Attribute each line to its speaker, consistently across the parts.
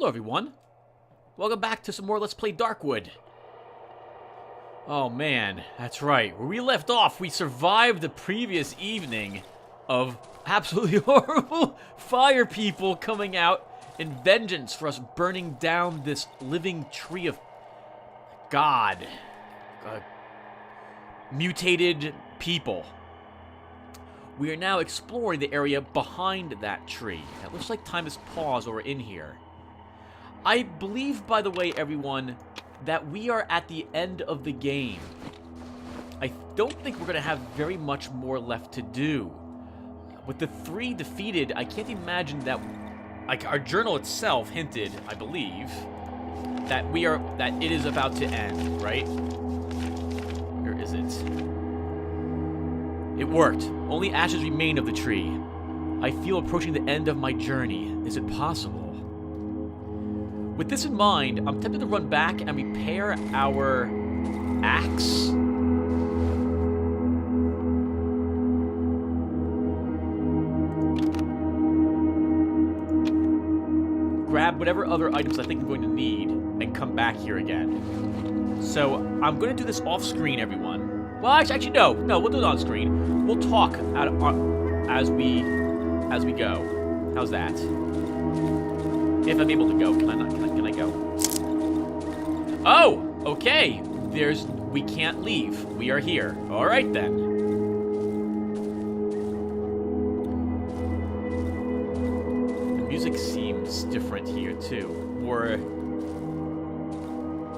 Speaker 1: Hello everyone, welcome back to some more Let's Play Darkwood. Oh man, that's right, where we left off, we survived the previous evening of absolutely horrible fire people coming out in vengeance for us burning down this living tree of God. Mutated people. We are now exploring the area behind that tree. It looks like time has paused while we're in here. I believe, by the way, everyone, that we are at the end of the game. I don't think we're going to have very much more left to do. With the 3 defeated, I can't imagine that... Like, our journal itself hinted, I believe, that it is about to end, right? Where is it? It worked. Only ashes remain of the tree. I feel approaching the end of my journey. Is it possible? With this in mind, I'm tempted to run back and repair our axe. Grab whatever other items I think I'm going to need and come back here again. So, I'm going to do this off-screen, everyone. Well, actually, no, we'll do it on screen. We'll talk as we go. How's that? If I'm able to go, can I go? Oh, okay. We can't leave. We are here. All right then. The music seems different here too, or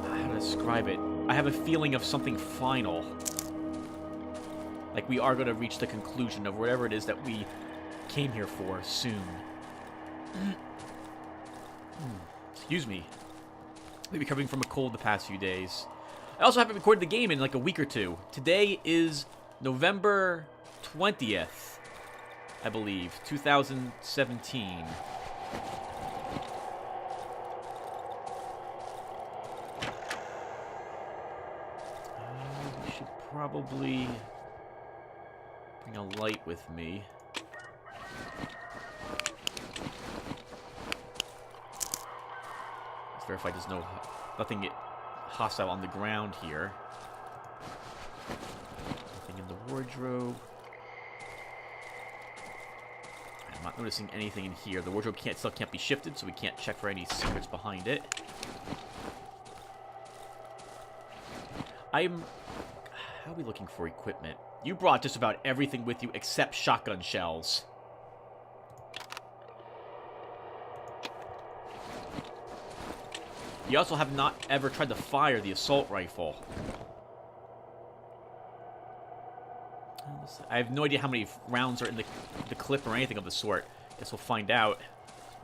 Speaker 1: how to describe it? I have a feeling of something final. Like we are going to reach the conclusion of whatever it is that we came here for soon. Excuse me. I've been recovering from a cold the past few days. I also haven't recorded the game in like a week or two. Today is November 20th, I believe, 2017. I should probably bring a light with me. Verify there's nothing hostile on the ground here. Nothing in the wardrobe. I'm not noticing anything in here. The wardrobe still can't be shifted, so we can't check for any secrets behind it. How are we looking for equipment? You brought just about everything with you except shotgun shells. You also have not ever tried to fire the assault rifle. I have no idea how many rounds are in the clip or anything of the sort. Guess we'll find out.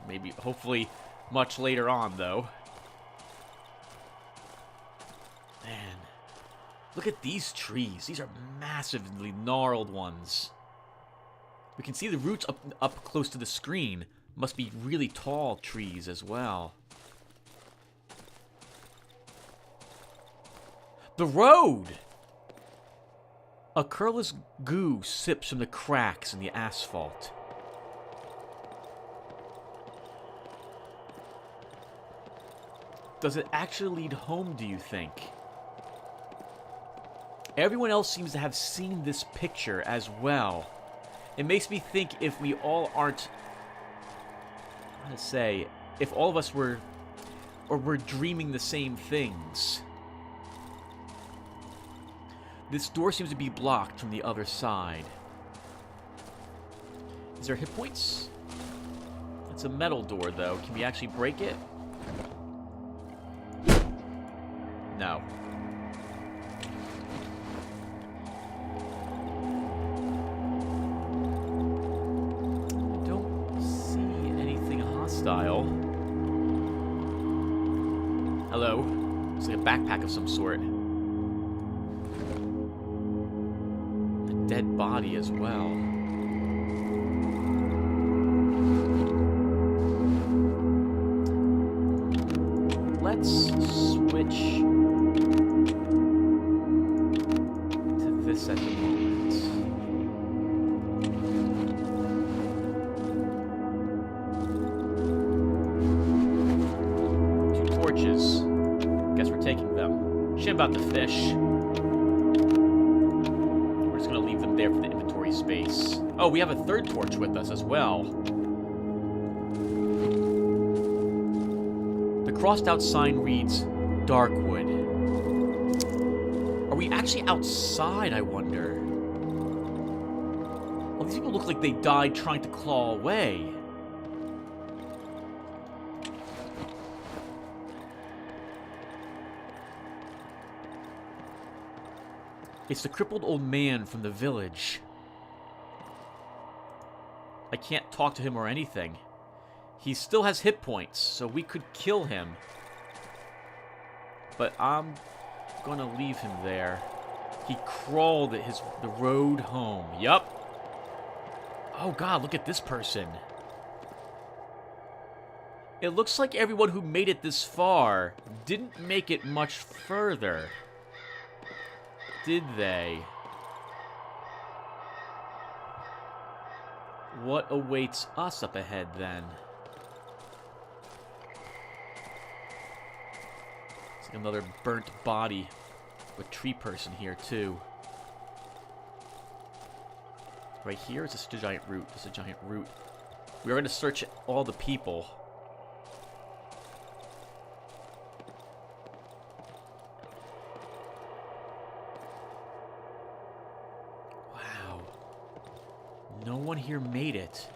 Speaker 1: Maybe, hopefully, much later on, though. Man. Look at these trees. These are massively gnarled ones. We can see the roots up close to the screen. Must be really tall trees as well. The road! A curless goo sips from the cracks in the asphalt. Does it actually lead home, do you think? Everyone else seems to have seen this picture as well. It makes me think if we all aren't... how to say... if all of us were... or we're dreaming the same things... This door seems to be blocked from the other side. Is there hit points? It's a metal door, though. Can we actually break it? No. I don't see anything hostile. Hello. It's like a backpack of some sort. Dead body as well. Let's switch to this at the moment. torches. Guess we're taking them. Shit about the fish. We're just gonna leave them there for the inventory space. Oh, we have a third torch with us as well. The crossed out sign reads Darkwood. Are we actually outside, I wonder? Well, these people look like they died trying to claw away. It's the crippled old man from the village. I can't talk to him or anything. He still has hit points, so we could kill him. But I'm gonna leave him there. He crawled the road home. Yup. Oh god, look at this person. It looks like everyone who made it this far didn't make it much further. Did they? What awaits us up ahead, then? It's like another burnt body with tree person here, too. Right here is just a giant root. Just a giant root. We are going to search all the people. No one here made it.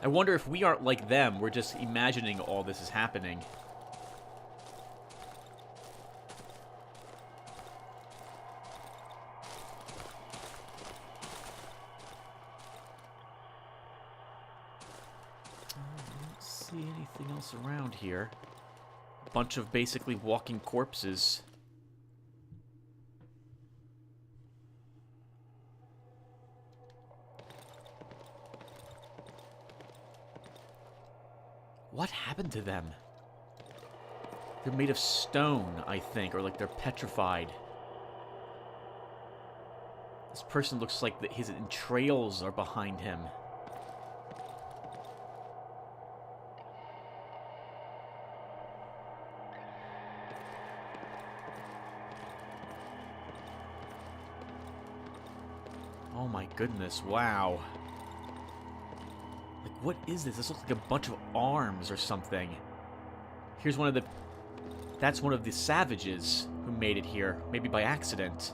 Speaker 1: I wonder if we aren't like them. We're just imagining all this is happening. I don't see anything else around here. A bunch of basically walking corpses. What happened to them? They're made of stone, I think, or like they're petrified. This person looks like his entrails are behind him. Oh my goodness, wow. Like, what is this? This looks like a bunch of arms or something. Here's one of the... That's one of the savages who made it here. Maybe by accident.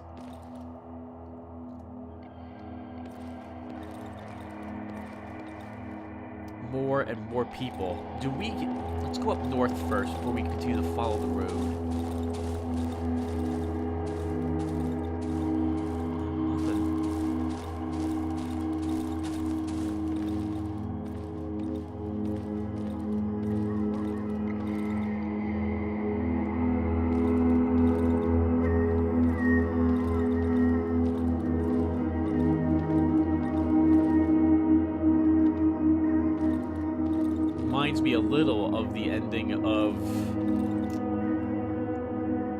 Speaker 1: More and more people. Let's go up north first before we continue to follow the road. Me a little of the ending of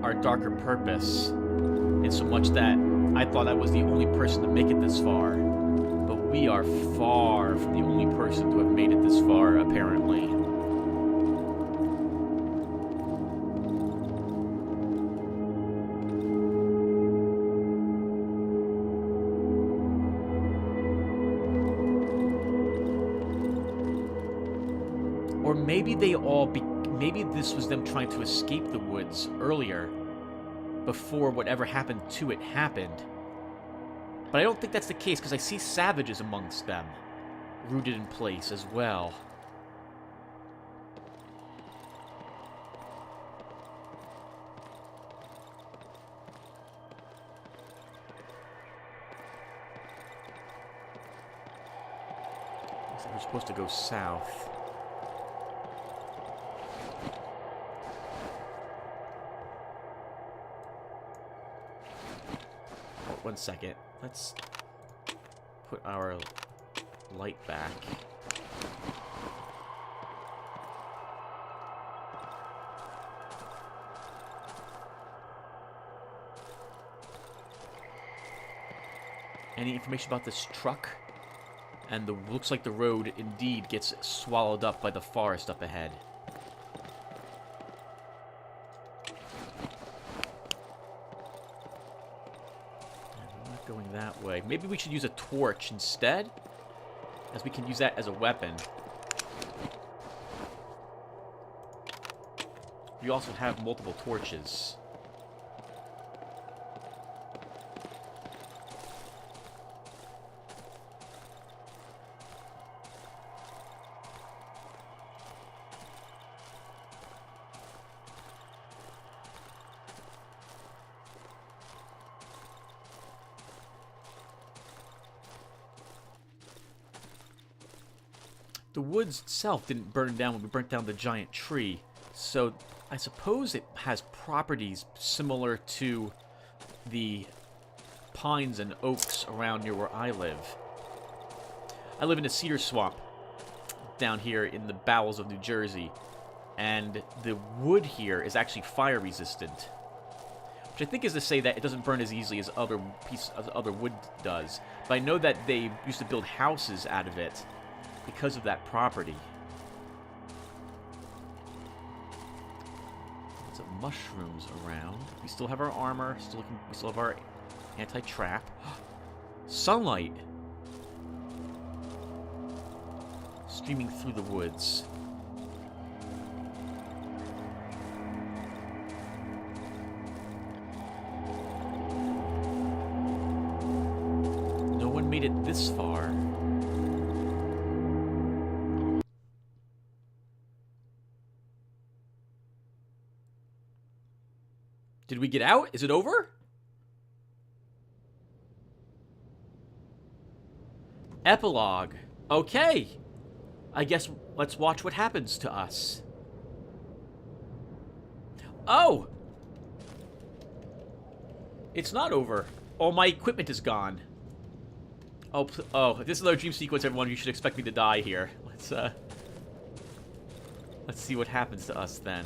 Speaker 1: Our Darker Purpose, in so much that I thought I was the only person to make it this far, but we are far from the only person to have made it this far, apparently. Or maybe maybe this was them trying to escape the woods earlier, before whatever happened to it happened. But I don't think that's the case, because I see savages amongst them, rooted in place as well. Looks like we're supposed to go south. One second. Let's put our light back. Any information about this truck? And looks like the road indeed gets swallowed up by the forest up ahead. that way. Maybe we should use a torch instead, as we can use that as a weapon. We also have multiple torches. The woods itself didn't burn down when we burnt down the giant tree, so I suppose it has properties similar to the pines and oaks around near where I live. I live in a cedar swamp down here in the bowels of New Jersey, and the wood here is actually fire resistant, which I think is to say that it doesn't burn as easily as other wood does. But I know that they used to build houses out of it because of that property. Lots of mushrooms around. We still have our armor. We still have our anti-trap. Sunlight streaming through the woods. No one made it this far. Did we get out? Is it over? Epilogue. Okay. I guess let's watch what happens to us. Oh! It's not over. Oh, my equipment is gone. Oh, this is another dream sequence, everyone. You should expect me to die here. Let's see what happens to us then.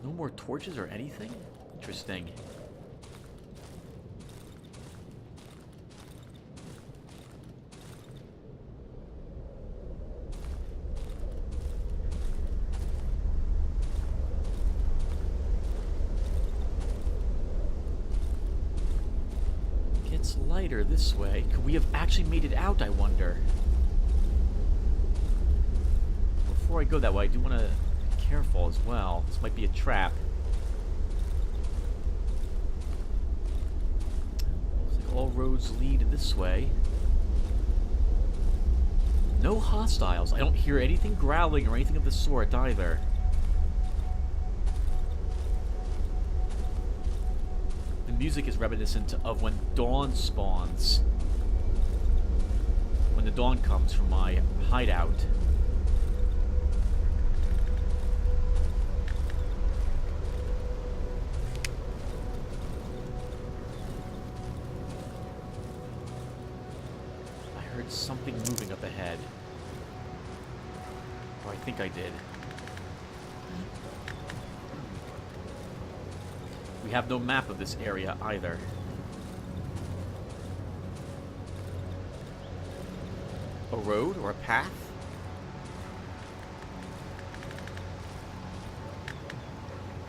Speaker 1: No more torches or anything? Interesting. Gets lighter this way. Could we have actually made it out, I wonder? Before I go that way, I do want to careful as well. This might be a trap. Looks like all roads lead this way. No hostiles. I don't hear anything growling or anything of the sort either. The music is reminiscent of when dawn spawns. When the dawn comes from my hideout. Something moving up ahead. Or I think I did. We have no map of this area either. A road or a path?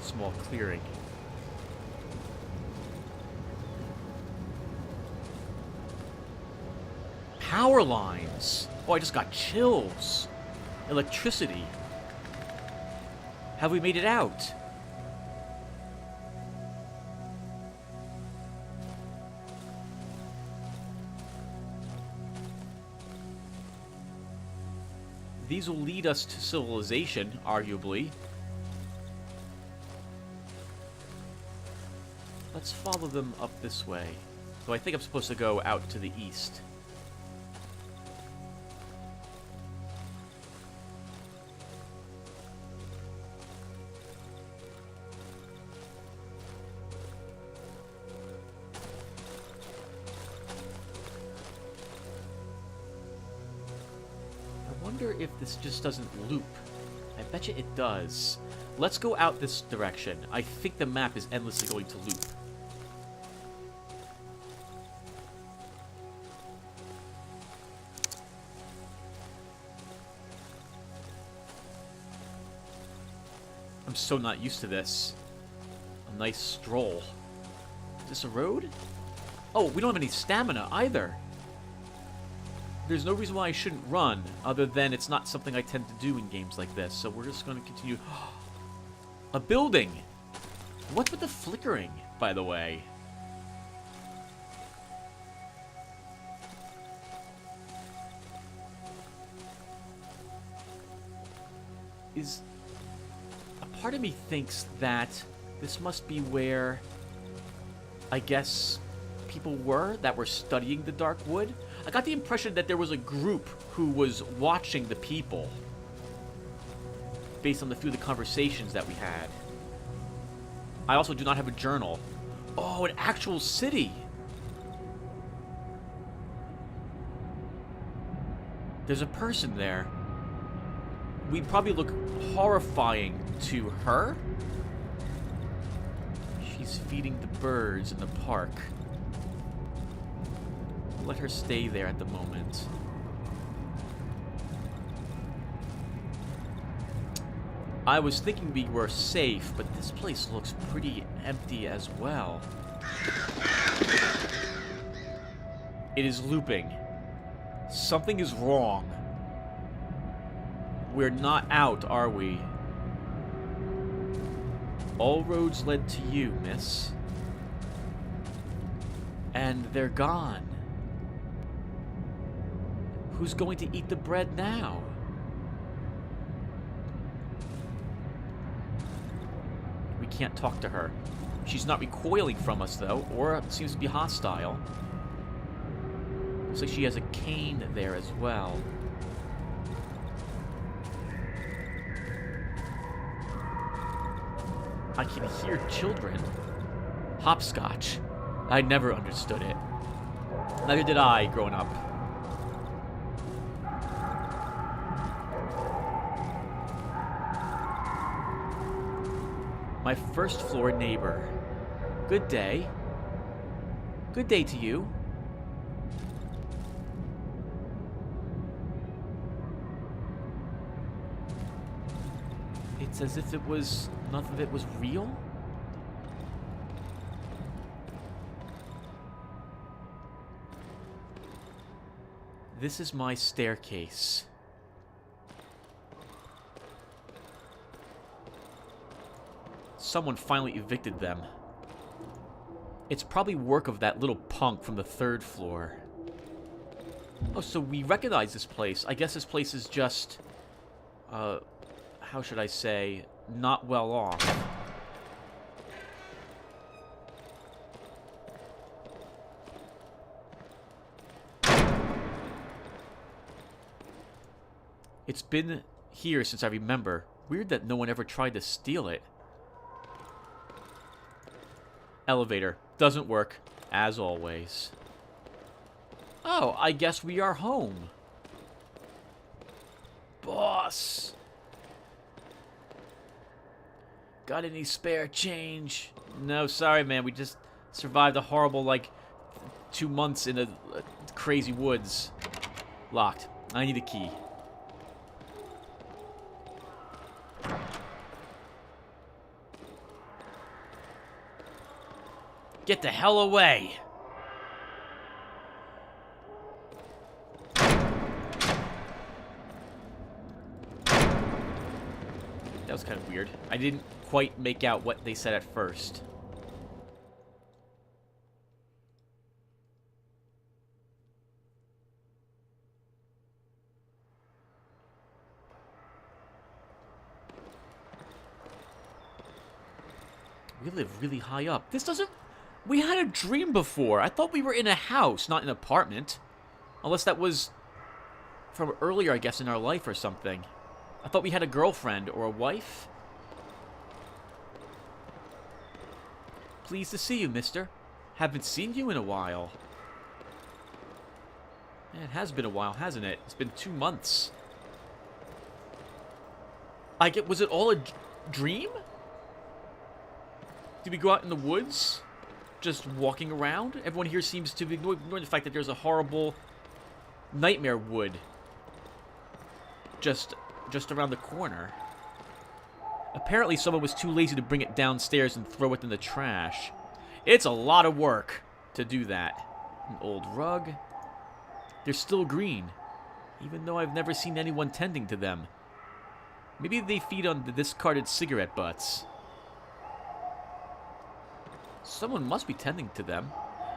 Speaker 1: Small clearing. Power lines! Oh, I just got chills. Electricity. Have we made it out? These will lead us to civilization, arguably. Let's follow them up this way. Though I think I'm supposed to go out to the east. If this just doesn't loop. I bet you it does. Let's go out this direction. I think the map is endlessly going to loop. I'm so not used to this. A nice stroll. Is this a road? Oh, we don't have any stamina either. There's no reason why I shouldn't run, other than it's not something I tend to do in games like this. So we're just going to continue. A building! What's with the flickering, by the way? A part of me thinks that this must be where, I guess, people were that were studying the Dark Wood. I got the impression that there was a group who was watching the people based on the few of the conversations that we had. I also do not have a journal. Oh, an actual city. There's a person there. We'd probably look horrifying to her. She's feeding the birds in the park. Let her stay there at the moment. I was thinking we were safe, but this place looks pretty empty as well. It is looping. Something is wrong. We're not out, are we? All roads led to you, miss. And they're gone. Who's going to eat the bread now? We can't talk to her. She's not recoiling from us, though, or seems to be hostile. Looks like she has a cane there as well. I can hear children. Hopscotch. I never understood it. Neither did I, growing up. My first floor neighbor. Good day. Good day to you. It's as if none of it was real. This is my staircase. Someone finally evicted them. It's probably work of that little punk from the 3rd floor. Oh, so we recognize this place. I guess this place is just, how should I say, not well off. It's been here since I remember. Weird that no one ever tried to steal it. Elevator. Doesn't work, as always. Oh, I guess we are home. Boss! Got any spare change? No, sorry, man. We just survived a horrible, 2 months in a crazy woods. Locked. I need a key. Get the hell away! That was kind of weird. I didn't quite make out what they said at first. We live really high up. This doesn't... We had a dream before. I thought we were in a house, not an apartment. Unless that was from earlier, I guess, in our life or something. I thought we had a girlfriend or a wife. Pleased to see you, mister. Haven't seen you in a while. Yeah, it has been a while, hasn't it? It's been 2 months. Was it all a dream? Did we go out in the woods? Just walking around? Everyone here seems to be ignoring the fact that there's a horrible nightmare wood just around the corner. Apparently someone was too lazy to bring it downstairs and throw it in the trash. It's a lot of work to do that. An old rug. They're still green, even though I've never seen anyone tending to them. Maybe they feed on the discarded cigarette butts. Someone must be tending to them.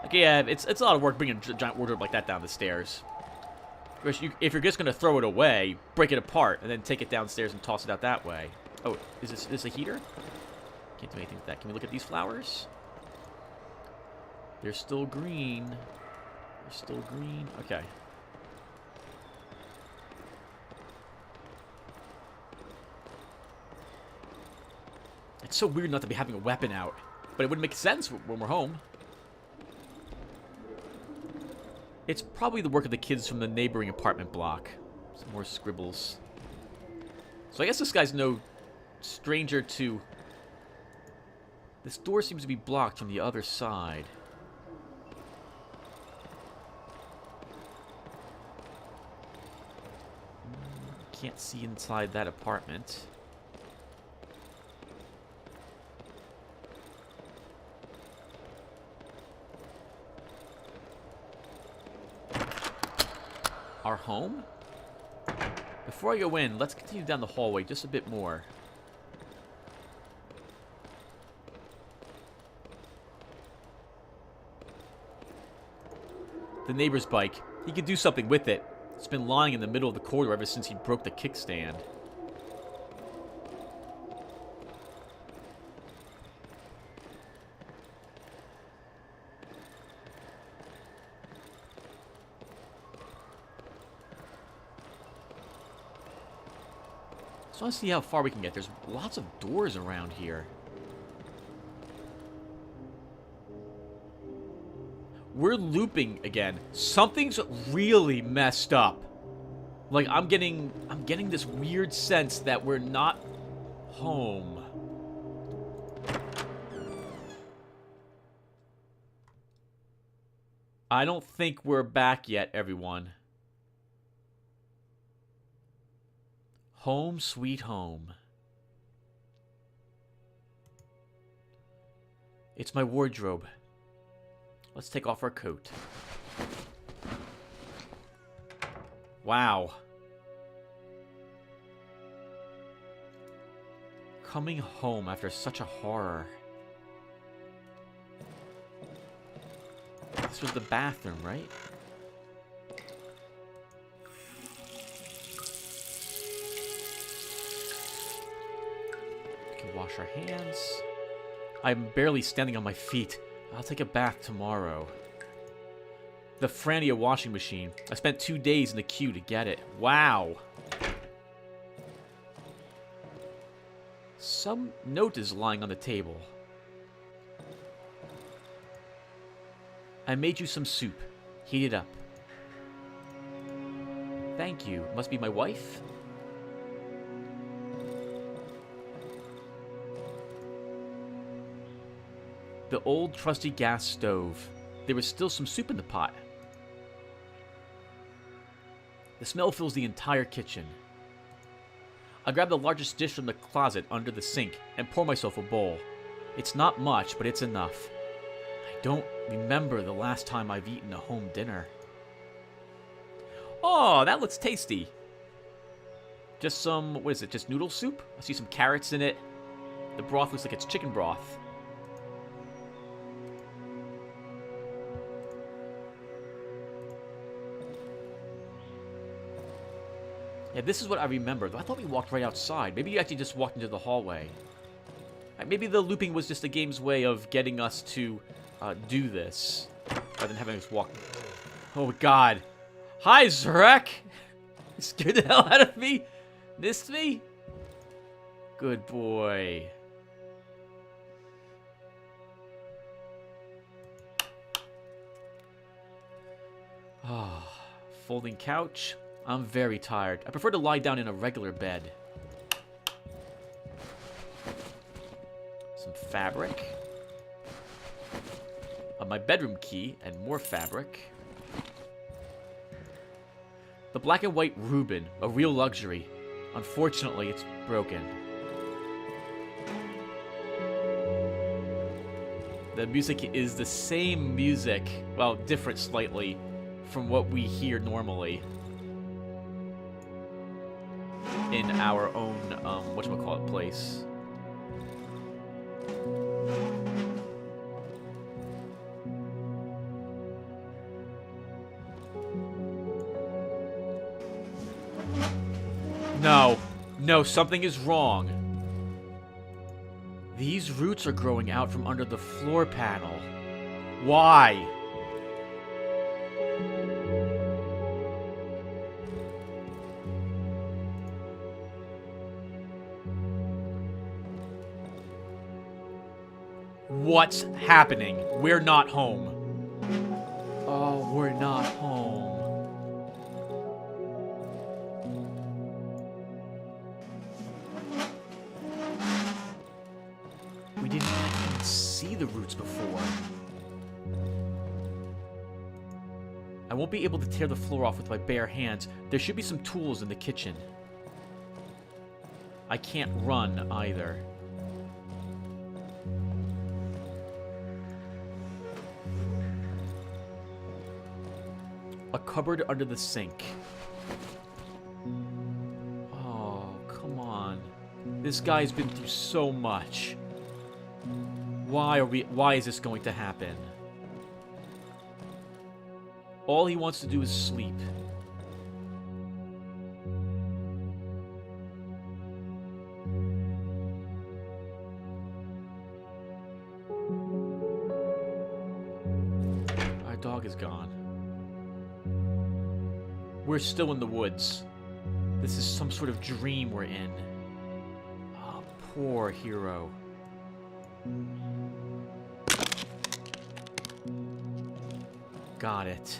Speaker 1: Okay, yeah, it's a lot of work bringing a giant wardrobe like that down the stairs. If you're just going to throw it away, break it apart, and then take it downstairs and toss it out that way. Oh, is this a heater? Can't do anything with that. Can we look at these flowers? They're still green. They're still green. Okay. It's so weird not to be having a weapon out. But it would make sense when we're home. It's probably the work of the kids from the neighboring apartment block. Some more scribbles. So I guess this guy's no stranger to... This door seems to be blocked from the other side. Can't see inside that apartment. Our home? Before I go in, let's continue down the hallway just a bit more. The neighbor's bike. He could do something with it. It's been lying in the middle of the corridor ever since he broke the kickstand. So I want to see how far we can get. There's lots of doors around here. We're looping again. Something's really messed up. Like I'm getting this weird sense that we're not home. I don't think we're back yet, everyone. Home sweet home. It's my wardrobe. Let's take off our coat. Wow. Coming home after such a horror. This was the bathroom, right? We can wash our hands. I'm barely standing on my feet. I'll take a bath tomorrow. The Frania washing machine. I spent 2 days in the queue to get it. Wow. Some note is lying on the table. I made you some soup. Heat it up. Thank you. Must be my wife? The old trusty gas stove. There was still some soup in the pot. The smell fills the entire kitchen. I grab the largest dish from the closet under the sink and pour myself a bowl. It's not much, but it's enough. I don't remember the last time I've eaten a home dinner. Oh, that looks tasty. Just some, what is it, just noodle soup? I see some carrots in it. The broth looks like it's chicken broth. Yeah, this is what I remember. I thought we walked right outside. Maybe you actually just walked into the hallway. Maybe the looping was just the game's way of getting us to do this, rather than having us walk. Oh, God. Hi, Zarek! You scared the hell out of me? Missed me? Good boy. Oh, folding couch. I'm very tired. I prefer to lie down in a regular bed. Some fabric. My bedroom key and more fabric. The black and white Reuben, a real luxury. Unfortunately, it's broken. The music is the same music, well, different slightly from what we hear normally in our own, whatchamacallit, place. No. No, something is wrong. These roots are growing out from under the floor panel. Why? What's happening? We're not home. Oh, we're not home. We didn't even see the roots before. I won't be able to tear the floor off with my bare hands. There should be some tools in the kitchen. I can't run either. A cupboard under the sink. Oh, come on. This guy's been through so much. Why is this going to happen? All he wants to do is sleep. Our dog is gone. We're still in the woods. This is some sort of dream we're in. Oh, poor hero. Got it.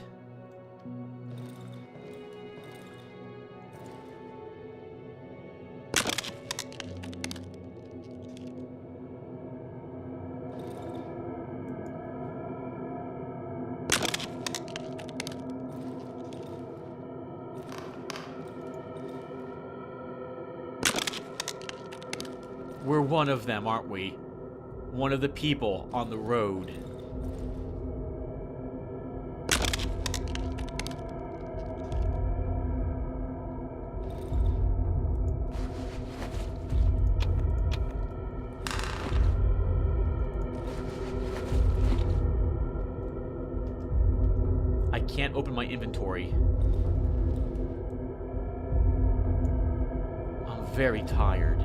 Speaker 1: We're one of them, aren't we? One of the people on the road. I can't open my inventory. I'm very tired.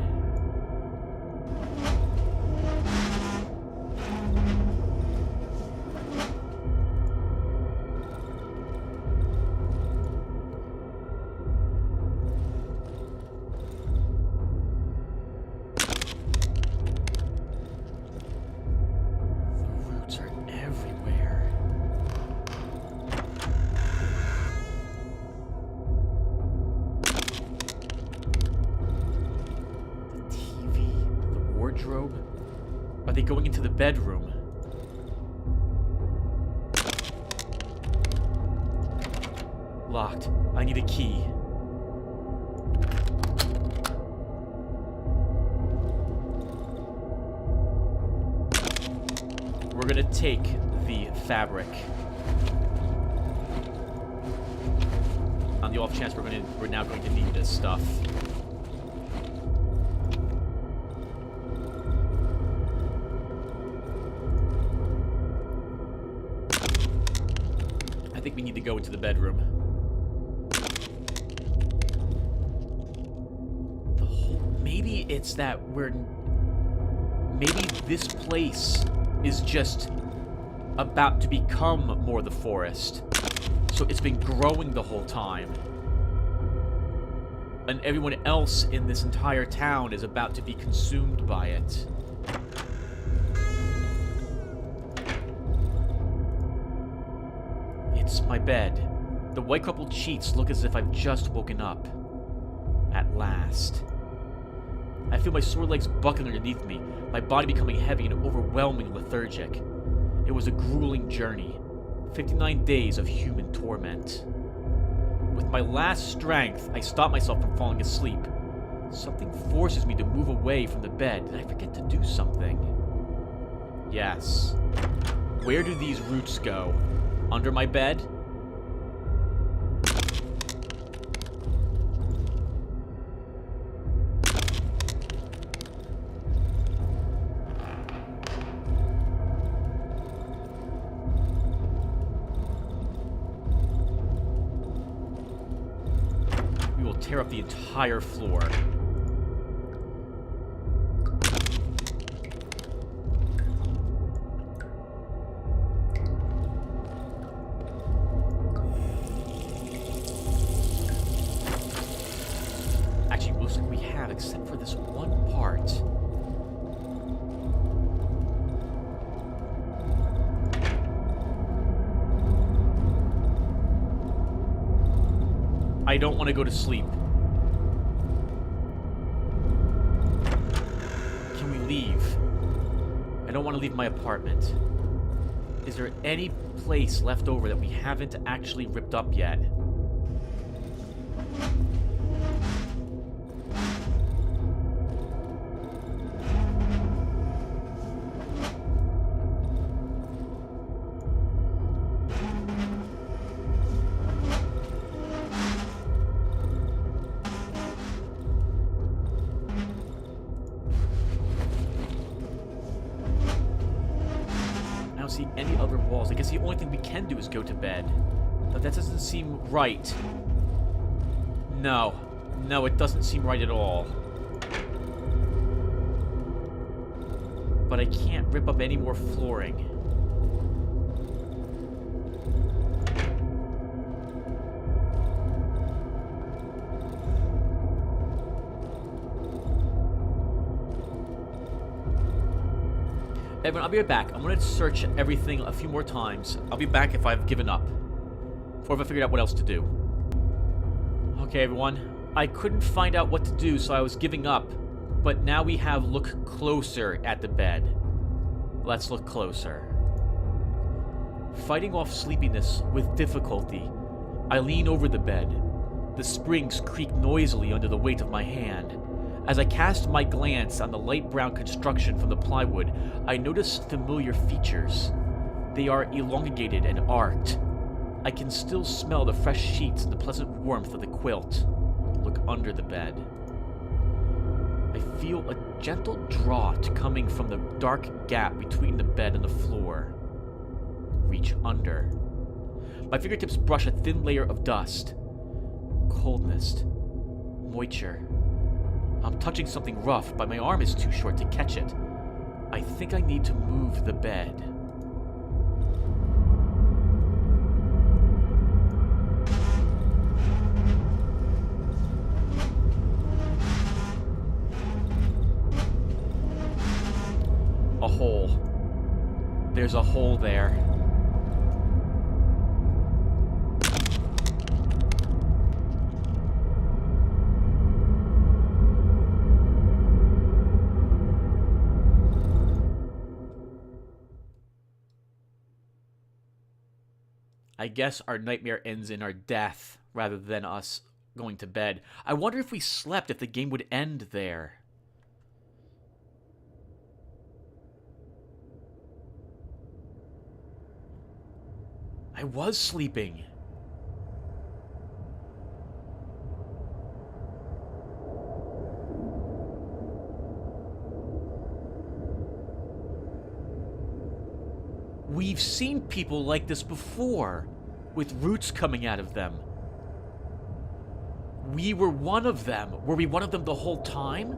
Speaker 1: Are they going into the bedroom? Locked. I need a key. We're gonna take the fabric. On the off chance we're now going to need this stuff. I think we need to go into the bedroom. Maybe it's that maybe this place is just about to become more the forest. So it's been growing the whole time. And everyone else in this entire town is about to be consumed by it. It's my bed. The white coupled sheets look as if I've just woken up. At last. I feel my sore legs buckling underneath me, my body becoming heavy and overwhelmingly lethargic. It was a grueling journey. 59 days of human torment. With my last strength, I stop myself from falling asleep. Something forces me to move away from the bed. Did I forget to do something? Yes. Where do these roots go? Under my bed? We will tear up the entire floor. Except for this one part. I don't want to go to sleep. Can we leave? I don't want to leave my apartment. Is there any place left over that we haven't actually ripped up yet? See any other walls. I guess the only thing we can do is go to bed. But that doesn't seem right. No. No, it doesn't seem right at all. But I can't rip up any more flooring. Everyone, I'll be right back. I'm going to search everything a few more times. I'll be back if I've given up. Or if I figured out what else to do. Okay, everyone. I couldn't find out what to do, so I was giving up. But now we have look closer at the bed. Let's look closer. Fighting off sleepiness with difficulty, I lean over the bed. The springs creak noisily under the weight of my hand. As I cast my glance on the light brown construction from the plywood, I notice familiar features. They are elongated and arced. I can still smell the fresh sheets and the pleasant warmth of the quilt. Look under the bed. I feel a gentle draught coming from the dark gap between the bed and the floor. Reach under. My fingertips brush a thin layer of dust. Coldness. Moisture. I'm touching something rough, but my arm is too short to catch it. I think I need to move the bed. A hole. There's a hole there. I guess our nightmare ends in our death rather than us going to bed. I wonder if we slept, if the game would end there. I was sleeping. We've seen people like this before, with roots coming out of them. We were one of them. Were we one of them the whole time?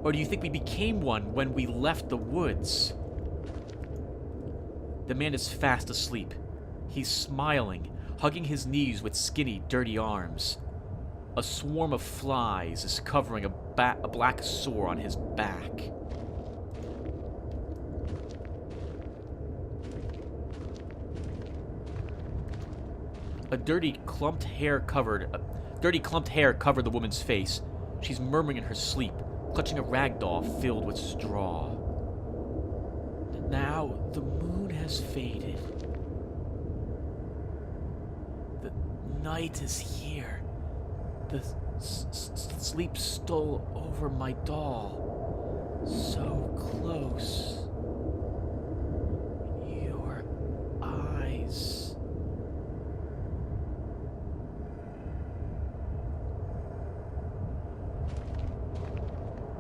Speaker 1: Or do you think we became one when we left the woods? The man is fast asleep. He's smiling, hugging his knees with skinny, dirty arms. A swarm of flies is covering a black sore on his back. A dirty clumped hair covered the woman's face. She's murmuring in her sleep, clutching a rag doll filled with straw. Now the moon has faded. The night is here. The sleep stole over my doll. So close.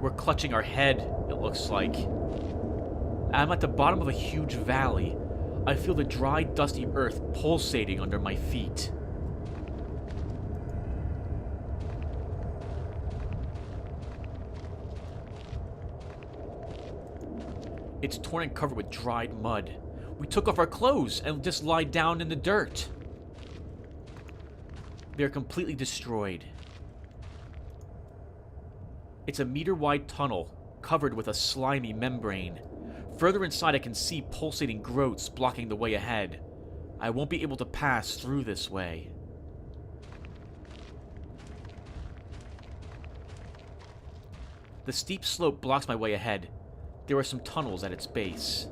Speaker 1: We're clutching our head, it looks like. I'm at the bottom of a huge valley. I feel the dry, dusty earth pulsating under my feet. It's torn and covered with dried mud. We took off our clothes and just lied down in the dirt. They're completely destroyed. It's a meter-wide tunnel covered with a slimy membrane. Further inside, I can see pulsating growths blocking the way ahead. I won't be able to pass through this way. The steep slope blocks my way ahead. There are some tunnels at its base.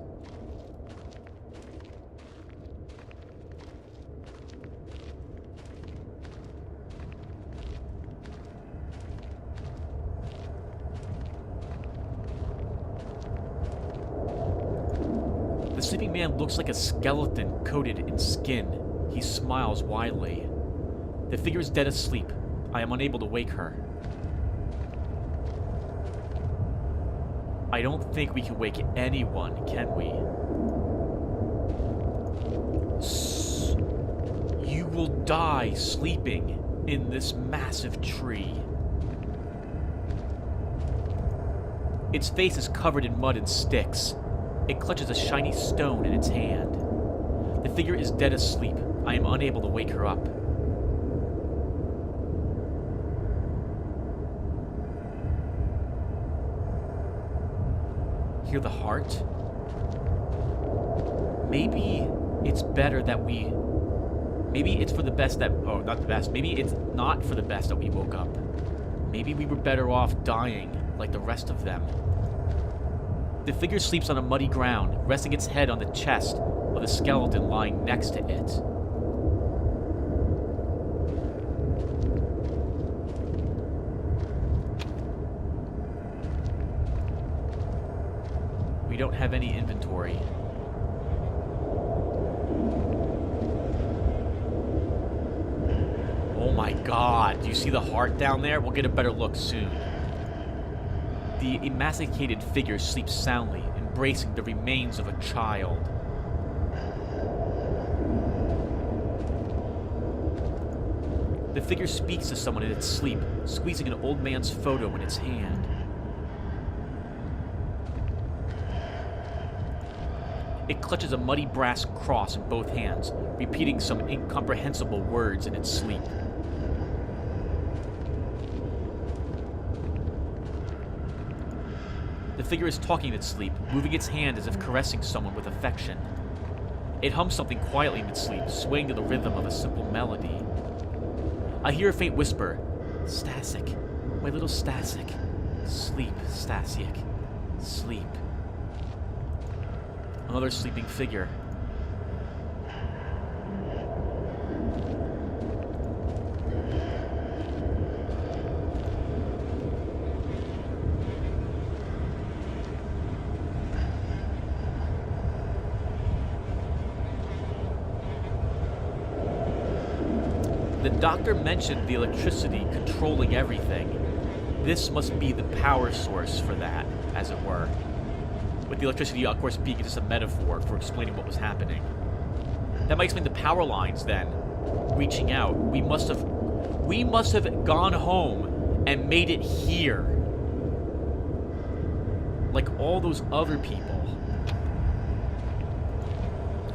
Speaker 1: The sleeping man looks like a skeleton coated in skin. He smiles widely. The figure is dead asleep. I am unable to wake her. I don't think we can wake anyone, can we? You will die sleeping in this massive tree. Its face is covered in mud and sticks. It clutches a shiny stone in its hand. The figure is dead asleep. I am unable to wake her up. Hear the heart? Maybe it's better that we... Maybe it's for the best that... Oh, not the best. Maybe it's not for the best that we woke up. Maybe we were better off dying like the rest of them. The figure sleeps on a muddy ground, resting its head on the chest of the skeleton lying next to it. We don't have any inventory. Oh my god, do you see the heart down there? We'll get a better look soon. The emaciated figure sleeps soundly, embracing the remains of a child. The figure speaks to someone in its sleep, squeezing an old man's photo in its hand. It clutches a muddy brass cross in both hands, repeating some incomprehensible words in its sleep. The figure is talking in its sleep, moving its hand as if caressing someone with affection. It hums something quietly in its sleep, swaying to the rhythm of a simple melody. I hear a faint whisper. Stasik, my little Stasik. Sleep, Stasiak. Sleep. Another sleeping figure. The doctor mentioned the electricity controlling everything. This must be the power source for that, as it were. With the electricity, of course, being just a metaphor for explaining what was happening. That might explain the power lines, then, reaching out. We must have gone home and made it here. Like all those other people.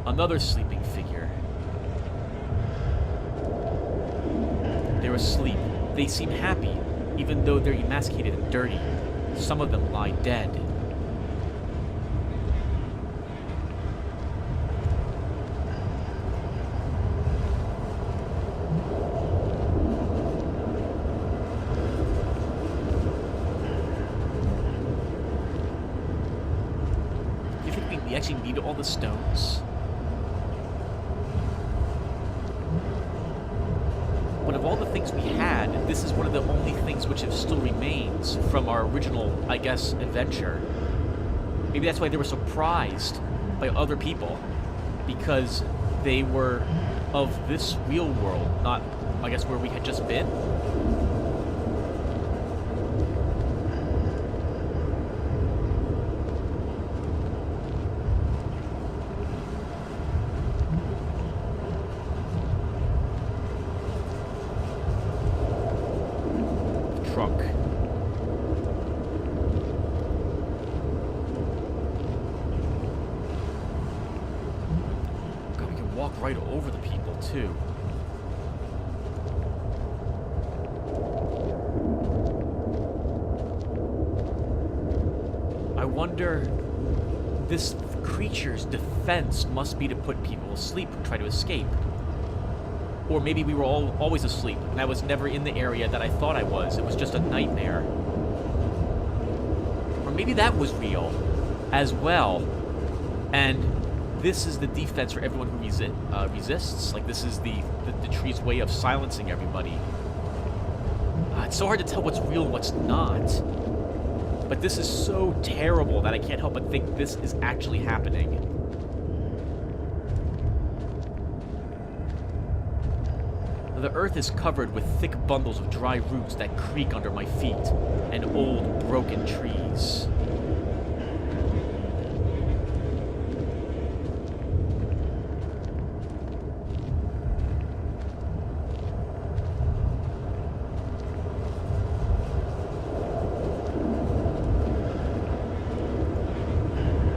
Speaker 1: Another sleeping figure. They're asleep. They seem happy, even though they're emaciated and dirty. Some of them lie dead. Do you think we actually need all the stones? But of all the things we had, this is one of the only things which still remains from our original, I guess, adventure. Maybe that's why they were surprised by other people, because they were of this real world, not, I guess, where we had just been. trunk. God, we can walk right over the people, too. I wonder... This creature's defense must be to put people asleep and try to escape. Or maybe we were all always asleep, and I was never in the area that I thought I was. It was just a nightmare. Or maybe that was real as well. And this is the defense for everyone who resists. Like, this is the tree's way of silencing everybody. It's so hard to tell what's real and what's not. But this is so terrible that I can't help but think this is actually happening. The earth is covered with thick bundles of dry roots that creak under my feet, and old, broken trees.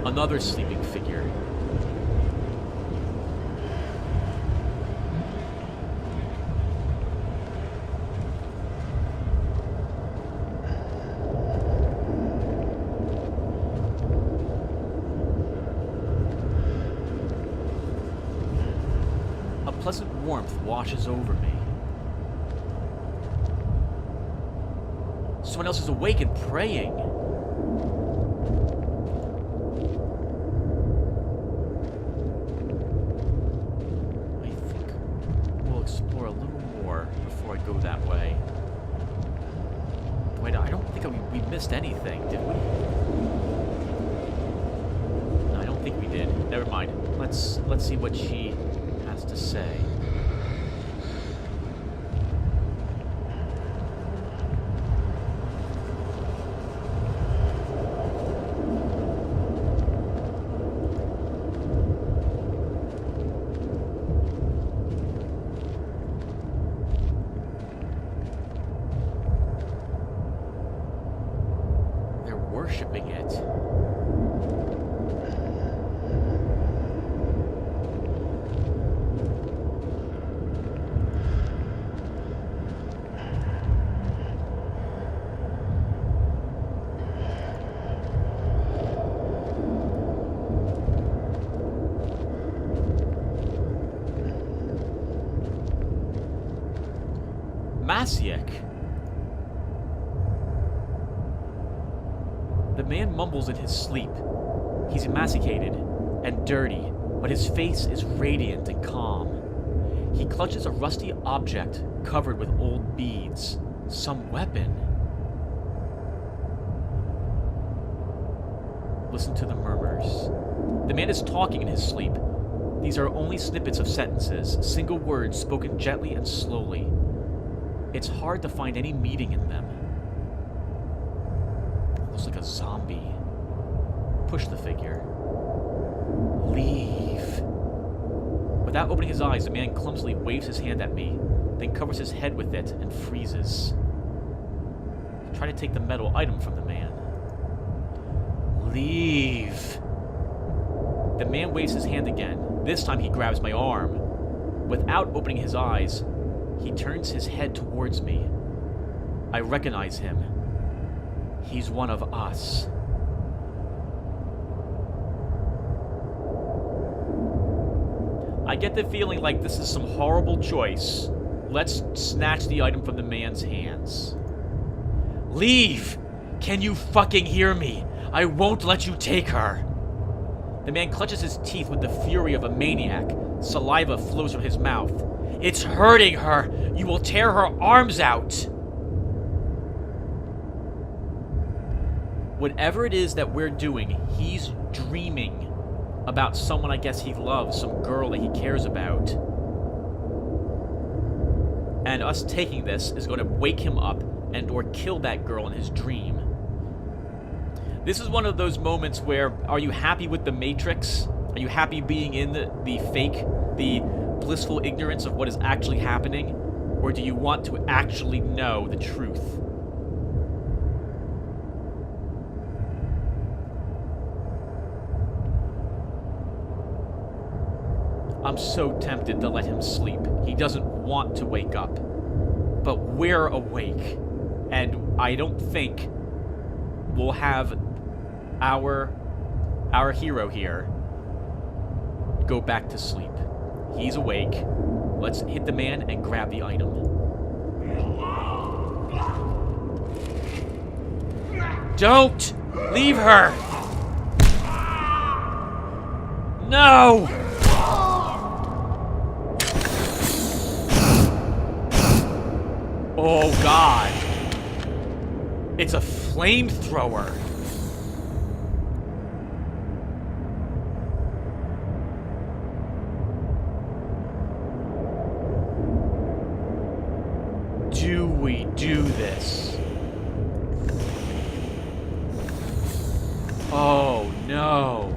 Speaker 1: Another sleeping figure. A pleasant warmth washes over me. Someone else is awake and praying. Go that way. Wait, I don't think we missed anything, did we? No, I don't think we did. Never mind. Let's see what she has to say. Worshipping it. Masiek. The man mumbles in his sleep. He's emaciated and dirty, but his face is radiant and calm. He clutches a rusty object covered with old beads. Some weapon. Listen to the murmurs. The man is talking in his sleep. These are only snippets of sentences, single words spoken gently and slowly. It's hard to find any meaning in them. Looks like a zombie. Push the figure. Leave. Without opening his eyes, the man clumsily waves his hand at me, then covers his head with it and freezes. I try to take the metal item from the man. Leave. The man waves his hand again. This time he grabs my arm. Without opening his eyes, he turns his head towards me. I recognize him. He's one of us. I get the feeling like this is some horrible choice. Let's snatch the item from the man's hands. Leave! Can you fucking hear me? I won't let you take her. The man clutches his teeth with the fury of a maniac. Saliva flows from his mouth. It's hurting her. You will tear her arms out. Whatever it is that we're doing, he's dreaming about someone I guess he loves, some girl that he cares about. And us taking this is going to wake him up and or kill that girl in his dream. This is one of those moments where, are you happy with the Matrix? Are you happy being in the fake, the blissful ignorance of what is actually happening? Or do you want to actually know the truth? I'm so tempted to let him sleep. He doesn't want to wake up. But we're awake. And I don't think we'll have our hero here go back to sleep. He's awake. Let's hit the man and grab the item. Don't leave her! No! Oh God. It's a flamethrower. Do we do this? Oh no.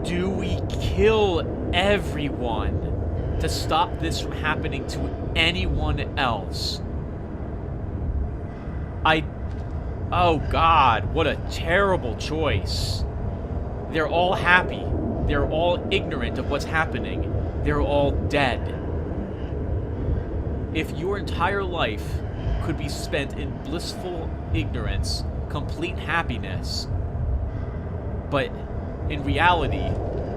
Speaker 1: Do we kill everyone to stop this from happening to anyone else? Oh God, what a terrible choice. They're all happy. They're all ignorant of what's happening. They're all dead. If your entire life could be spent in blissful ignorance, complete happiness, but in reality,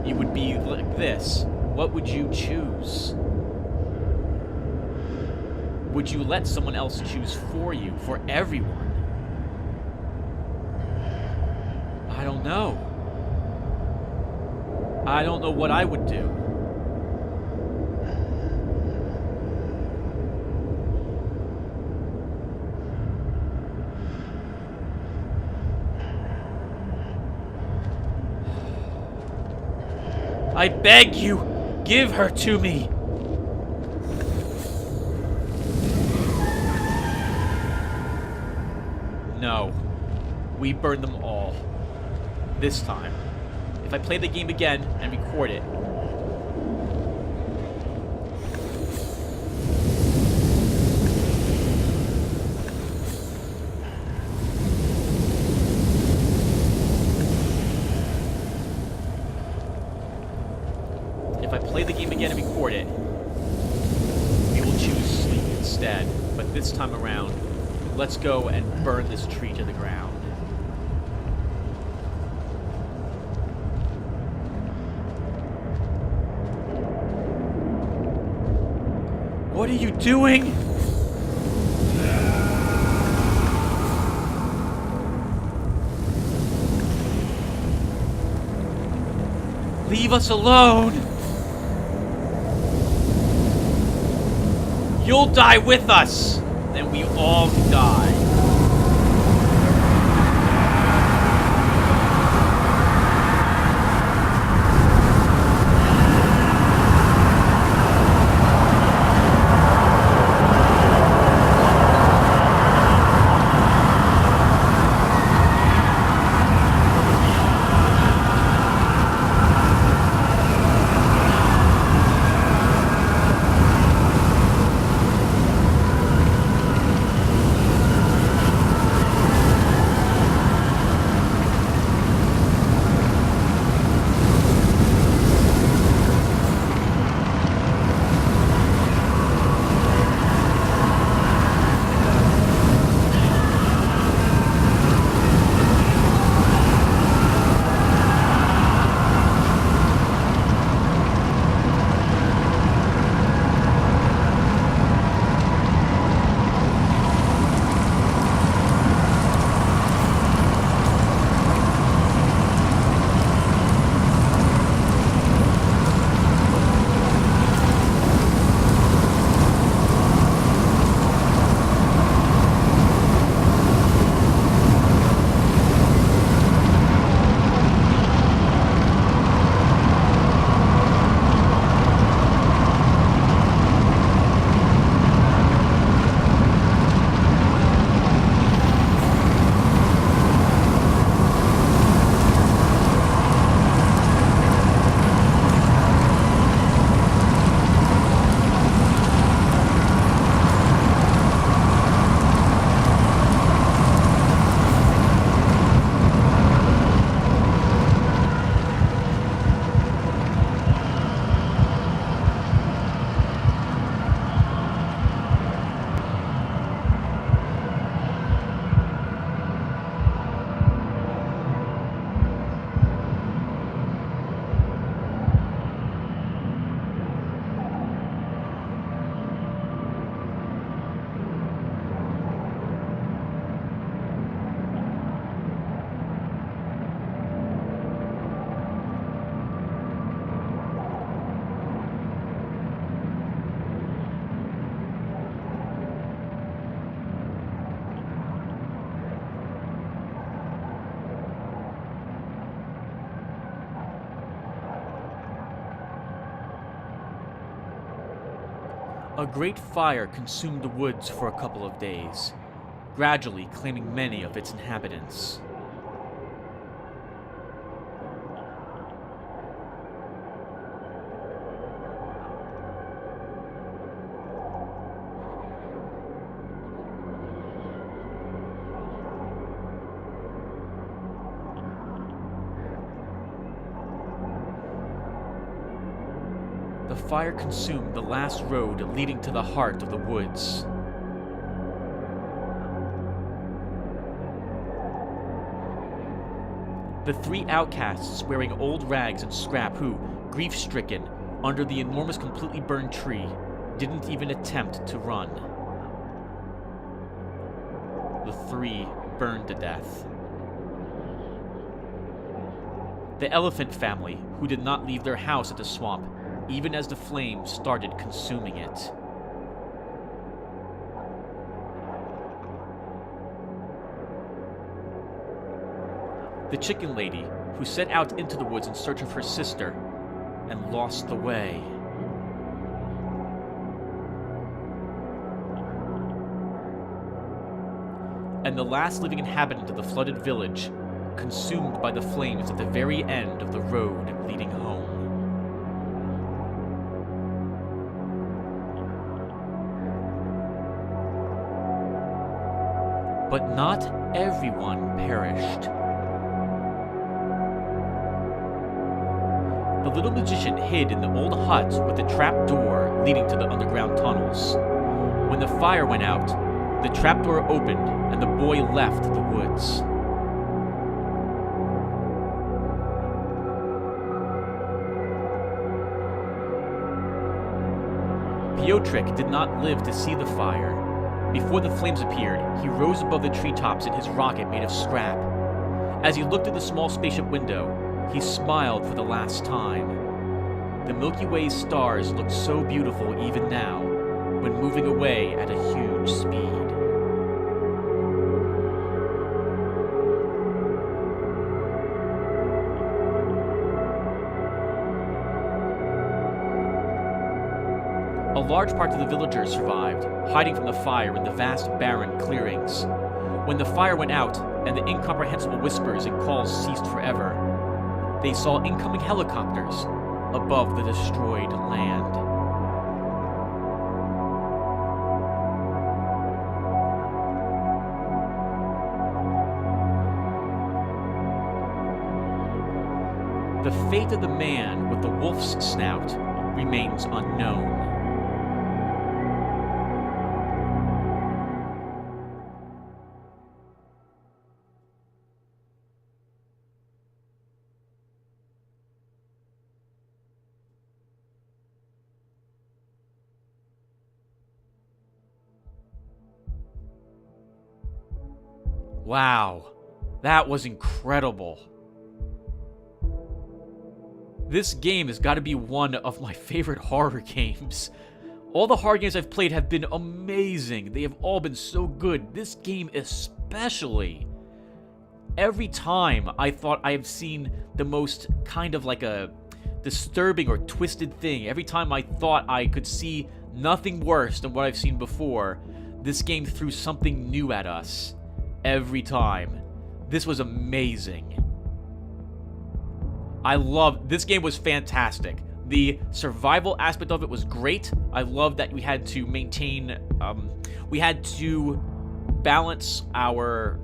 Speaker 1: you would be like this, what would you choose? Would you let someone else choose for you, for everyone? I don't know. I don't know what I would do. I beg you, give her to me. No. We burned them all. This time. If I play the game again and record it. If I play the game again and record it, we will choose sleep instead. But this time around, let's go and burn this tree to the ground. What are you doing? Leave us alone! You'll die with us! Then we all die. A great fire consumed the woods for a couple of days, gradually claiming many of its inhabitants. The fire consumed the last road leading to the heart of the woods. The three outcasts wearing old rags and scrap who, grief-stricken, under the enormous completely burned tree, didn't even attempt to run. The three burned to death. The elephant family, who did not leave their house at the swamp, even as the flames started consuming it. The chicken lady, who set out into the woods in search of her sister and lost the way. And the last living inhabitant of the flooded village, consumed by the flames at the very end of the road leading home. But not everyone perished. The little magician hid in the old hut with the trap door leading to the underground tunnels. When the fire went out, the trapdoor opened and the boy left the woods. Piotrek did not live to see the fire. Before the flames appeared, he rose above the treetops in his rocket made of scrap. As he looked at the small spaceship window, he smiled for the last time. The Milky Way's stars looked so beautiful even now, when moving away at a huge speed. A large part of the villagers survived, hiding from the fire in the vast barren clearings. When the fire went out, and the incomprehensible whispers and calls ceased forever, they saw incoming helicopters above the destroyed land. The fate of the man with the wolf's snout remains unknown. Wow, that was incredible. This game has got to be one of my favorite horror games. All the horror games I've played have been amazing. They have all been so good. This game especially. Every time I thought I have seen the most kind of like a disturbing or twisted thing, every time I thought I could see nothing worse than what I've seen before, this game threw something new at us. Every time. This was amazing. This game was fantastic. The survival aspect of it was great. I love that we had to maintain, we had to balance our,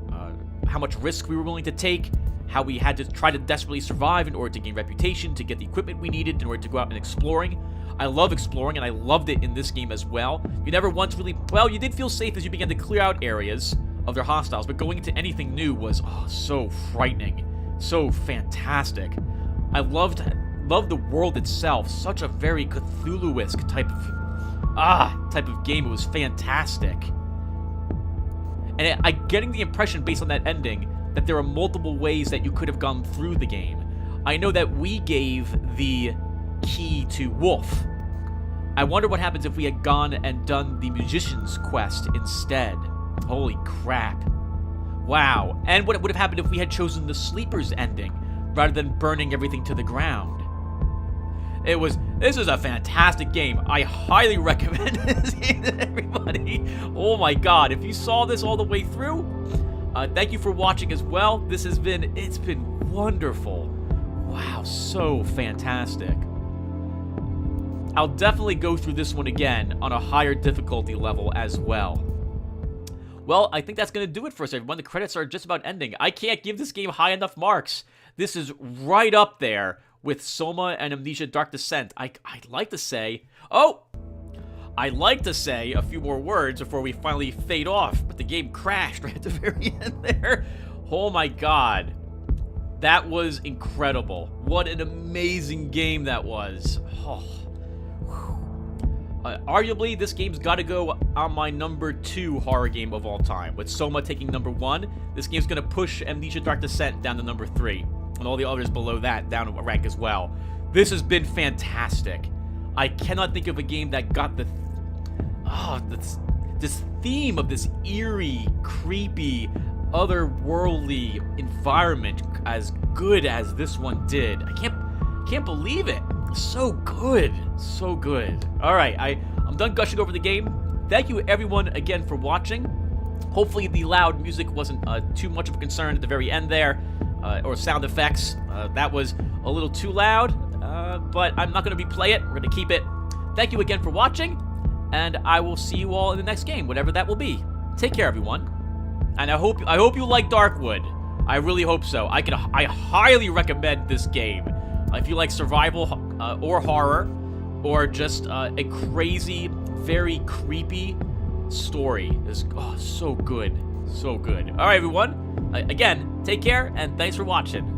Speaker 1: how much risk we were willing to take, how we had to try to desperately survive in order to gain reputation, to get the equipment we needed in order to go out and exploring. I love exploring, and I loved it in this game as well. You never once really, well, you did feel safe as you began to clear out areas of their hostiles, but going into anything new was so frightening, so fantastic. I loved the world itself. Such a very Cthulhu-esque type of game. It was fantastic. And I'm getting the impression, based on that ending, that there are multiple ways that you could have gone through the game. I know that we gave the key to Wolf. I wonder what happens if we had gone and done the Magician's Quest instead. Holy crap. Wow. And what would have happened if we had chosen the Sleeper's ending, rather than burning everything to the ground? This is a fantastic game. I highly recommend this game to everybody. Oh my god, if you saw this all the way through, thank you for watching as well. It's been wonderful. Wow, so fantastic. I'll definitely go through this one again on a higher difficulty level as well. Well, I think that's going to do it for us, everyone. The credits are just about ending. I can't give this game high enough marks. This is right up there with Soma and Amnesia Dark Descent. I'd like to say... Oh! I'd like to say a few more words before we finally fade off, but the game crashed right at the very end there. Oh my god. That was incredible. What an amazing game that was. Oh. Arguably, this game's got to go on my number 2 horror game of all time. With Soma taking number 1, this game's going to push Amnesia Dark Descent down to number 3. And all the others below that down a rank as well. This has been fantastic. I cannot think of a game that got this theme of this eerie, creepy, otherworldly environment as good as this one did. I can't believe it. So good. So good. Alright, I'm done gushing over the game. Thank you everyone again for watching. Hopefully the loud music wasn't too much of a concern at the very end there. Or sound effects. That was a little too loud. But I'm not going to replay it. We're going to keep it. Thank you again for watching. And I will see you all in the next game, whatever that will be. Take care, everyone. And I hope you like Darkwood. I really hope so. I highly recommend this game. If you like survival or horror, or just a crazy, very creepy story. It's so good. So good. All right, everyone. Again, take care, and thanks for watching.